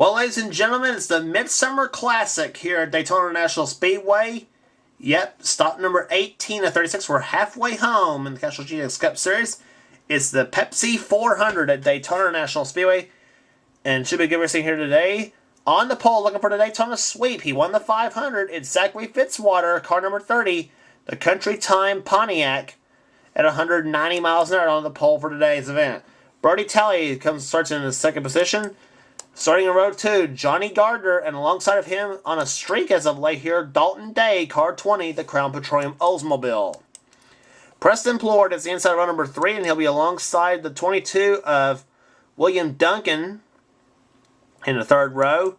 Well, ladies and gentlemen, it's the Midsummer Classic here at Daytona International Speedway. Yep, stop number 18 of 36. We're halfway home in the Castrol GTX Cup Series. It's the Pepsi 400 at Daytona International Speedway. And should be good racing here today. On the pole, looking for the Daytona sweep. He won the 500. It's Zachary Fitzwater, car number 30, the Country Time Pontiac, at 190 miles an hour on the pole for today's event. Brody Talley starts in the second position. Starting in row 2, Johnny Gardner, and alongside of him on a streak as of late here, Dalton Day, car 20, the Crown Petroleum Oldsmobile. Preston Plord is the inside row number 3, and he'll be alongside the 22 of William Duncan in the third row.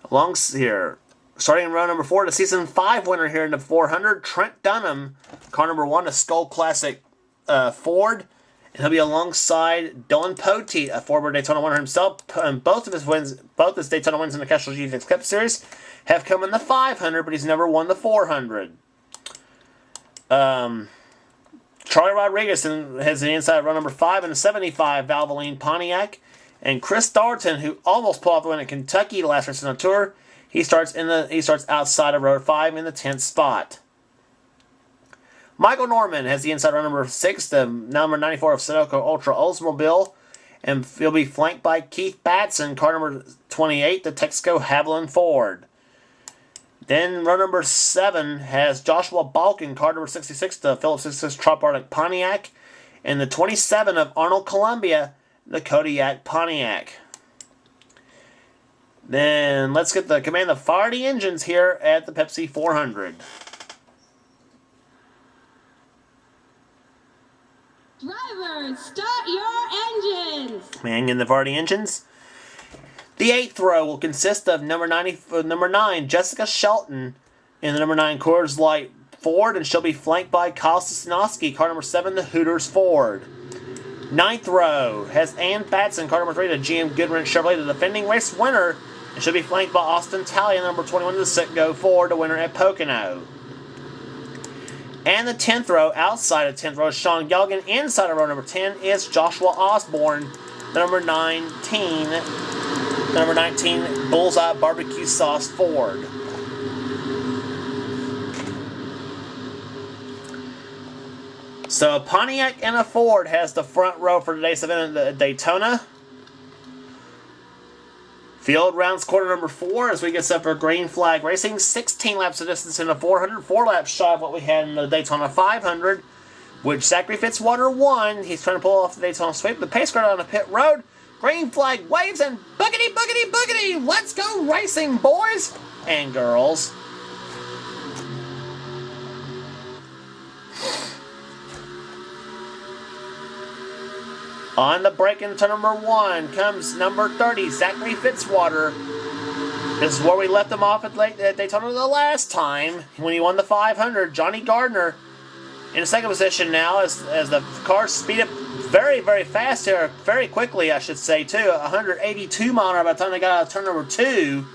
Starting in row number 4, the season 5 winner here in the 400, Trent Dunham, car number 1, a Skull Classic Ford. And he'll be alongside Dylan Poteet, a former Daytona winner himself. And both his Daytona wins in the Castrol GTX Cup Series have come in the 500, but he's never won the 400. Charlie Rodriguez has the inside row number 5 in the 75 Valvoline Pontiac. And Chris Darton, who almost pulled off the win at Kentucky last race on the tour, he starts outside of row 5 in the 10th spot. Michael Norman has the inside row number 6, the number 94 of Sunoco Ultra Oldsmobile, and he'll be flanked by Keith Batson, car number 28, the Texaco Haviland Ford. Then row number 7 has Joshua Balkin, car number 66, the Phillips 66 Trop Arctic Pontiac, and the 27 of Arnold Columbia, the Kodiak Pontiac. Then let's get the command of fire the engines here at the Pepsi 400. Drivers, start your engines! Man, in the Vardy engines. The 8th row will consist of number 9, Jessica Shelton, in the number 9 Coors Light Ford, and she'll be flanked by Kyle Sosnowski, car number 7, the Hooters Ford. 9th row has Ann Batson, car number 3, the GM Goodwrench Chevrolet, the defending race winner, and she'll be flanked by Austin Talley, number 21, the Citgo Ford, the winner at Pocono. And the 10th row, outside of 10th row, Sean Gelgan. Inside of row number 10 is Joshua Osborne, the number 19 Bullseye Barbecue Sauce Ford. So a Pontiac and a Ford has the front row for today's event at Daytona. Field rounds quarter number 4 as we get set for green flag racing. 16 laps of distance in the 400, 4 laps shy of what we had in the Daytona 500, which Zachary Fitzwater won. He's trying to pull off the Daytona sweep. The pace car on the pit road. Green flag waves and boogity, boogity, boogity. Let's go racing, boys and girls. On the break in turn number 1 comes number 30, Zachary Fitzwater. This is where we left him off at Daytona the last time when he won the 500. Johnny Gardner in second position now as the cars speed up very, very fast here. Very quickly, I should say, too. 182 mile an hour by the time they got out of turn number 2.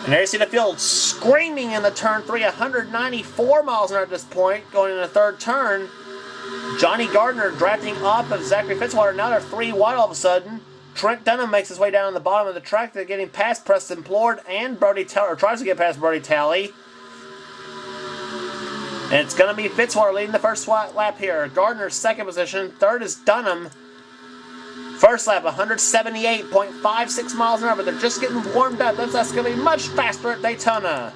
And there you see the field screaming in the turn 3. 194 miles an hour at this point going in the third turn. Johnny Gardner drafting off of Zachary Fitzwater. Now they're 3 wide all of a sudden. Trent Dunham makes his way down on the bottom of the track. They're getting past Preston Plord and Brody Talley, or tries to get past Brody Talley. And it's going to be Fitzwater leading the first lap here. Gardner's second position. Third is Dunham. First lap, 178.56 miles an hour, but they're just getting warmed up. That's going to be much faster at Daytona.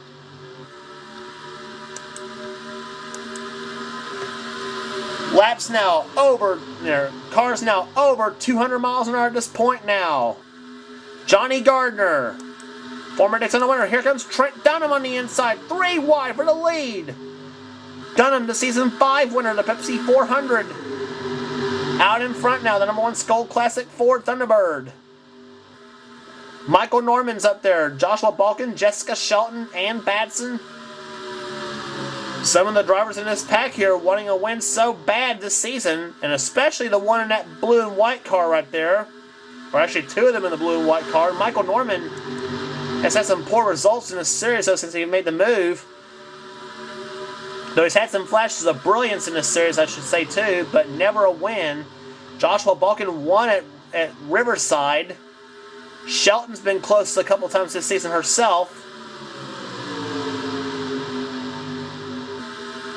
Laps now over, cars now over 200 miles an hour at this point now. Johnny Gardner, former Daytona winner. Here comes Trent Dunham on the inside. 3 wide for the lead. Dunham, the season 5 winner of the Pepsi 400. Out in front now, the number 1 Skull Classic Ford Thunderbird. Michael Norman's up there. Joshua Balkin, Jessica Shelton, Ann Batson. Some of the drivers in this pack here wanting a win so bad this season, and especially the one in that blue and white car right there, or actually 2 of them in the blue and white car. Michael Norman has had some poor results in this series though since he made the move. Though he's had some flashes of brilliance in this series, I should say too, but never a win. Joshua Balkin won at Riverside Shelton's been close a couple times this season herself.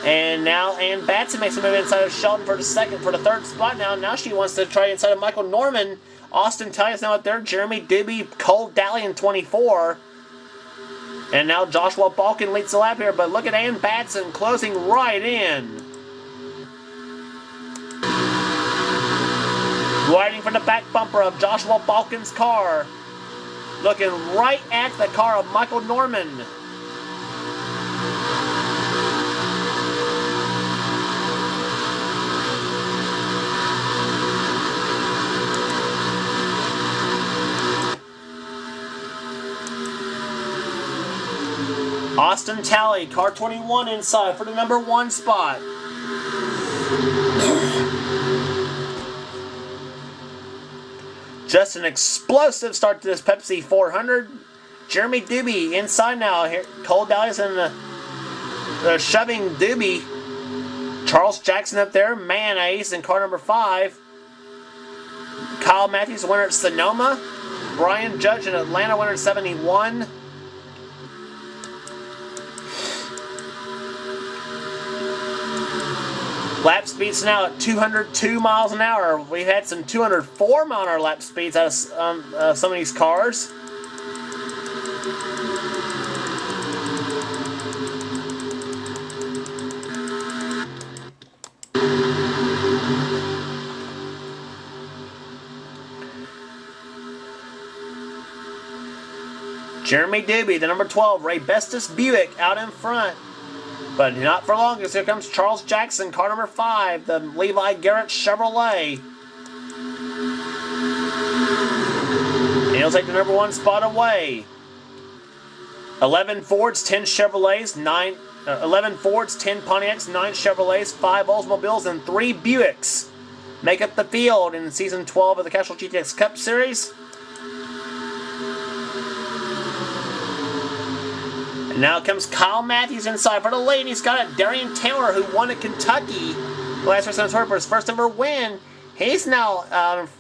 And now Ann Batson makes a move inside of Shelton for the third spot now. Now she wants to try inside of Michael Norman. Austin Talley is now up there. Jeremy Doobie, Cole Daly in 24. And now Joshua Balkin leads the lap here, but look at Ann Batson closing right in. Riding from the back bumper of Joshua Balkin's car. Looking right at the car of Michael Norman. Austin Talley, car 21 inside for the number 1 spot. Just an explosive start to this Pepsi 400. Jeremy Doobie inside now. Here, Cole Dallas in the shoving Doobie. Charles Jackson up there, Mayonnaise in car number 5. Kyle Matthews, winner at Sonoma. Brian Judge in Atlanta, winner at 71. Lap speeds now at 202 miles an hour. We've had some 204 mile an hour lap speeds out of some of these cars. Jeremy Doobie, the number 12, Ray Bestis Buick out in front. But not for long, because here comes Charles Jackson, car number 5, the Levi Garrett Chevrolet. And he'll take the number 1 spot away. 11 Fords, 10 Chevrolets, 11 Fords, 10 Pontiacs, 9 Chevrolets, 5 Oldsmobiles, and 3 Buicks make up the field in Season 12 of the Castrol GTX Cup Series. And now comes Kyle Matthews inside for the lead. He's got it. Darian Taylor, who won at Kentucky last race on tour for his first ever win. He's now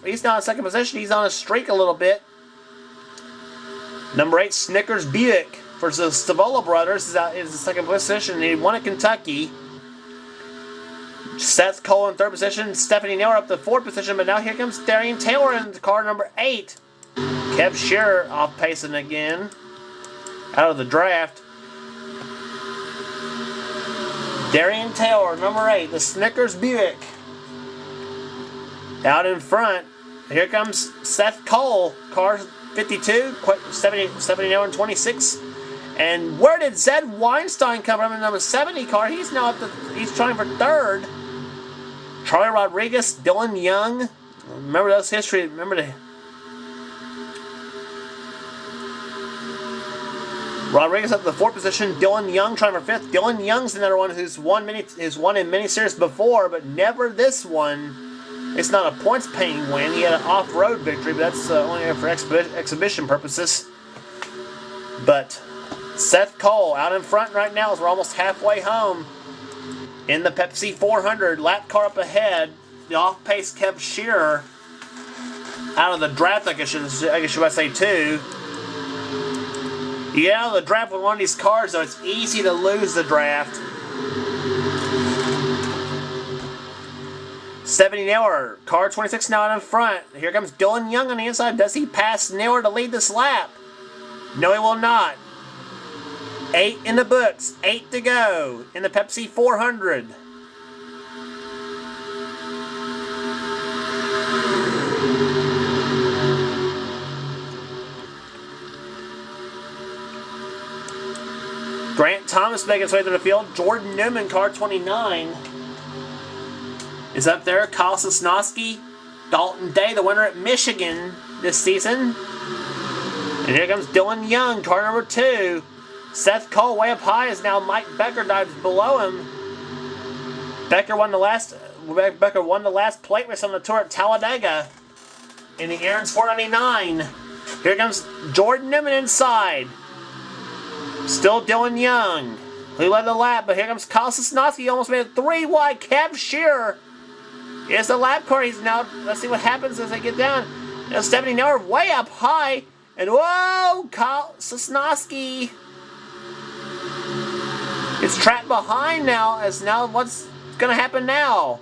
in second position. He's on a streak a little bit. Number 8, Snickers Buick for the Stavola brothers is in second position. He won at Kentucky. Seth Cole in third position. Stephanie Naylor up to fourth position. But now here comes Darian Taylor in car number 8. Kev Shearer off pacing again out of the draft. Darian Taylor, number 8, the Snickers Buick. Out in front, here comes Seth Cole, car 52, 79 and 26. And where did Zed Weinstein come from in the number 70 car? He's now he's trying for third. Charlie Rodriguez, Dylan Young. Remember those history, remember the Rodriguez up to the fourth position. Dylan Young trying for fifth. Dylan Young's another one who's won in many series before, but never this one. It's not a points-paying win. He had an off-road victory, but that's only for exhibition purposes. But Seth Cole out in front right now as we're almost halfway home in the Pepsi 400. Lap car up ahead. The off-pace Kev Shearer out of the draft, I guess you might say, too. You get out of the draft with one of these cars, though, it's easy to lose the draft. 70 Naylor, car 26 now out in front. Here comes Dylan Young on the inside. Does he pass Naylor to lead this lap? No, he will not. 8 in the books, 8 to go in the Pepsi 400. Grant Thomas making his way through the field. Jordan Newman, car 29, is up there. Kyle Sosnowski, Dalton Day, the winner at Michigan this season. And here comes Dylan Young, car number 2. Seth Cole way up high as now Mike Becker dives below him. Becker won the last plate race on the tour at Talladega in the Aaron's 499. Here comes Jordan Newman inside. Still Dylan Young, who led the lap, but here comes Kyle Sosnowski. Almost made it 3 wide. Kev Shearer is the lap car. He's now, let's see what happens as they get down. Now Stephanie Naylor way up high. And whoa, Kyle Sosnowski. It's trapped behind now. As now, what's going to happen now?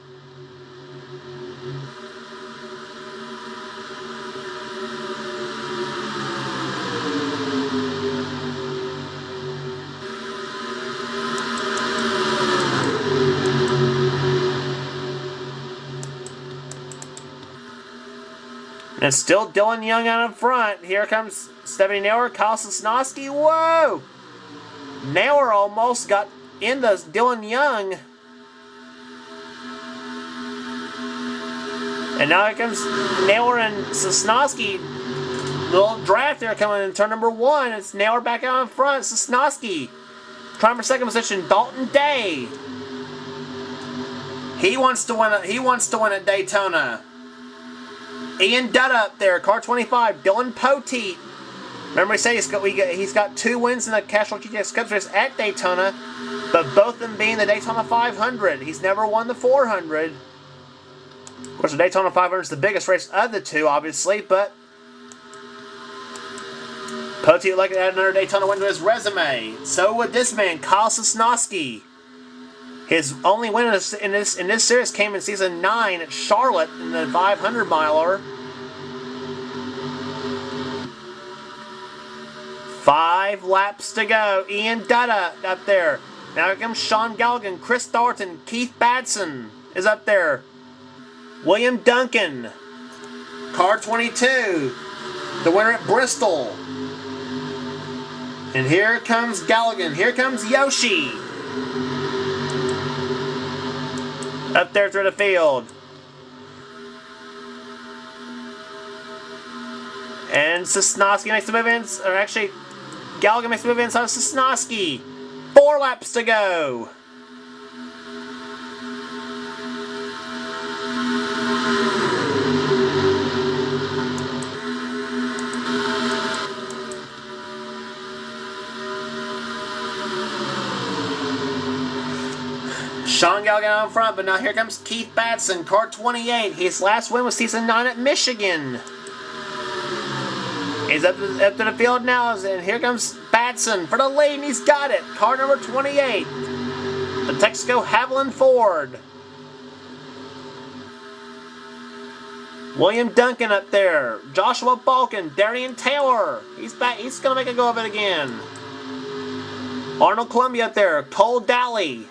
And it's still Dylan Young out in front. Here comes Stephanie Nauer, Kyle Sosnowski. Whoa! Nauer almost got into Dylan Young. And now here comes Nauer and Sosnowski. Little draft there coming in turn number 1. It's Nauer back out in front. Sosnowski trying for second position. Dalton Day. He wants to win. He wants to win at Daytona. Ian Dutt up there, car 25. Dylan Poteet. Remember we say he's got 2 wins in the Castrol GTX Cup Series at Daytona, but both of them being the Daytona 500. He's never won the 400. Of course, the Daytona 500 is the biggest race of the 2, obviously, but Poteet would like to add another Daytona win to his resume. So would this man, Kyle Sosnowski. His only win in this series came in season 9 at Charlotte in the 500 miler. 5 laps to go. Ian Dutta up there. Now here comes Sean Galligan, Chris Thornton, Keith Batson is up there. William Duncan, car 22, the winner at Bristol. And here comes Galligan. Here comes Yoshi. Up there through the field. And Sosnowski makes the move in, or actually, Galligan makes the move inside of Sosnowski. 4 laps to go. Sean Galligan out in front, but now here comes Keith Batson, car 28. His last win was season 9 at Michigan. He's up to the field now, and here comes Batson for the lead, and he's got it. Car number 28, the Texaco Haviland Ford. William Duncan up there. Joshua Balkin, Darian Taylor. He's back. He's going to make a go of it again. Arnold Columbia up there. Cole Daly.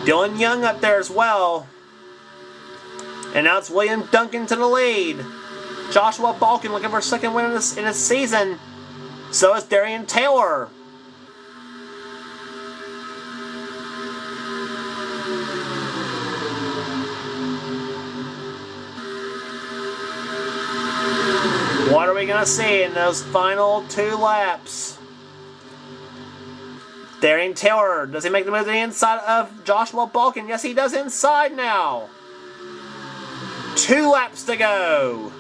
Dylan Young up there as well. And now it's William Duncan to the lead. Joshua Balkin looking for a second win in this season. So is Darian Taylor. What are we going to see in those final 2 laps? Darian Taylor, does he make the move to the inside of Joshua Balkin? Yes, he does inside now. 2 laps to go.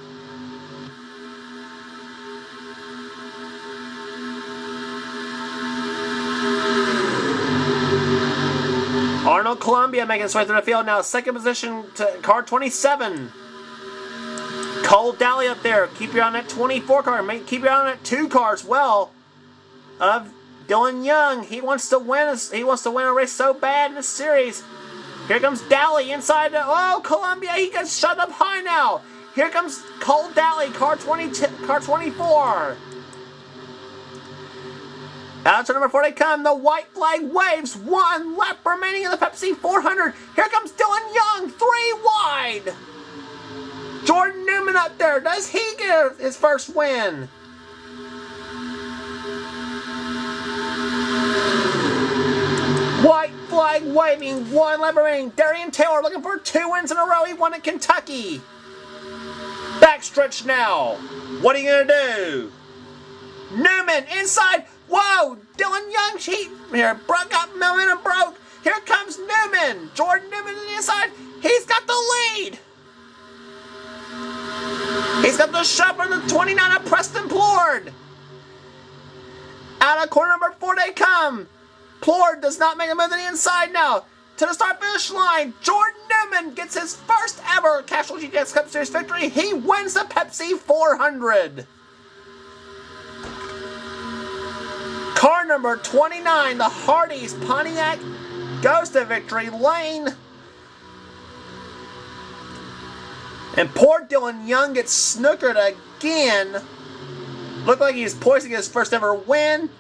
Arnold Columbia making his way through the field now. Second position to car 27. Cole Daly up there. Keep your eye on that 24 car. Keep your eye on that 2 car as well of Dylan Young. He wants to win. He wants to win a race so bad in this series. Here comes Daly inside. Oh, Columbia. He gets shut up high now. Here comes Cole Daly, car 24. Out to number 4 they come. The white flag waves. 1 lap remaining in the Pepsi 400. Here comes Dylan Young. 3 wide. Jordan Newman up there. Does he get his first win? White flag waving. 1 lap remaining. Darian Taylor looking for 2 wins in a row. He won at Kentucky. Backstretch now. What are you going to do? Newman inside. Whoa! Dylan Young, here, got momentum broke. Here comes Newman. Jordan Newman on the inside. He's got the lead. He's got the shove on the 29 of Preston Plord. Out of corner number 4 they come. Plord does not make a move to the inside now. To the start-finish line. Jordan Newman gets his first ever Castrol GTX Cup Series victory. He wins the Pepsi 400. Car number 29, the Hardee's Pontiac, goes to victory lane. And poor Dylan Young gets snookered again. Looked like he was poised to get his first ever win.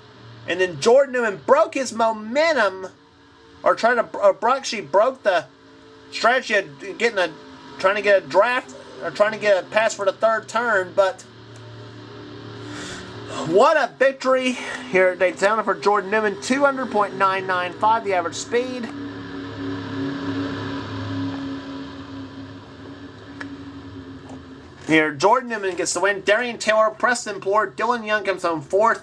And then Jordan Newman broke his momentum. Or actually broke the strategy of trying to get a draft. Or trying to get a pass for the third turn. But what a victory here at Daytona for Jordan Newman. 200.995 the average speed. Here, Jordan Newman gets the win. Darian Taylor, Preston Plord, Dylan Young comes home 4th.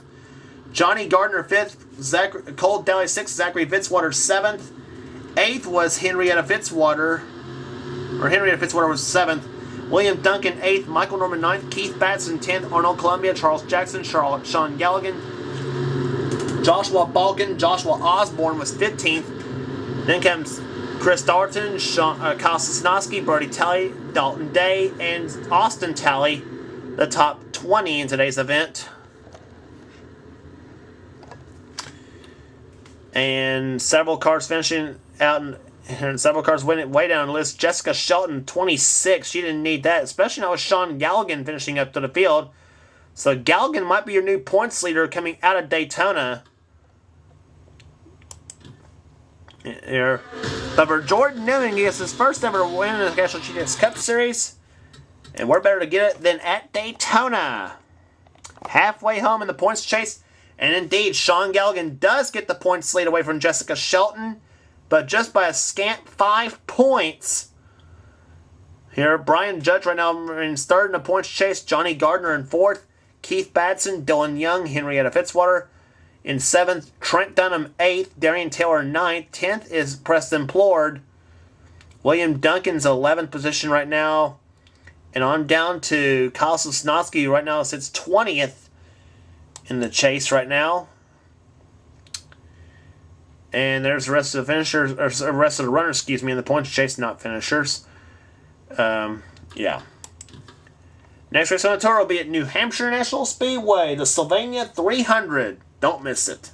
Johnny Gardner 5th. Cole Daly 6th. Zachary Fitzwater 7th. 8th was Henrietta Fitzwater. Or Henrietta Fitzwater was 7th. William Duncan 8th. Michael Norman 9th. Keith Batson 10th. Arnold Columbia. Charles Jackson. Sean Galligan. Joshua Balkin. Joshua Osborne was 15th. Then comes Chris Darton, Kyle Sosnowski, Brody Talley, Dalton Day, and Austin Talley, the top 20 in today's event. And several cars finishing out, and several cars winning way down the list. Jessica Shelton, 26. She didn't need that, especially now with Sean Galligan finishing up to the field. So Galligan might be your new points leader coming out of Daytona. Here. But for Jordan Newman, he gets his first ever win in the Castrol GTX Cup Series. And we're better to get it than at Daytona. Halfway home in the points chase. And indeed, Sean Galligan does get the points lead away from Jessica Shelton. But just by a scant 5 points. Here, Brian Judge right now remains 3rd in the points chase. Johnny Gardner in 4th. Keith Batson, Dylan Young, Henrietta Fitzwater in 7th, Trent Dunham 8th, Darian Taylor 9th, 10th is Preston Plord. William Duncan's 11th position right now. And on down to Kyle Sosnowski right now sits 20th in the chase right now. And there's the rest of the finishers, or the rest of the runners, excuse me, in the points chase, not finishers. Yeah. Next race on the tour will be at New Hampshire National Speedway, the Sylvania 300. Don't miss it.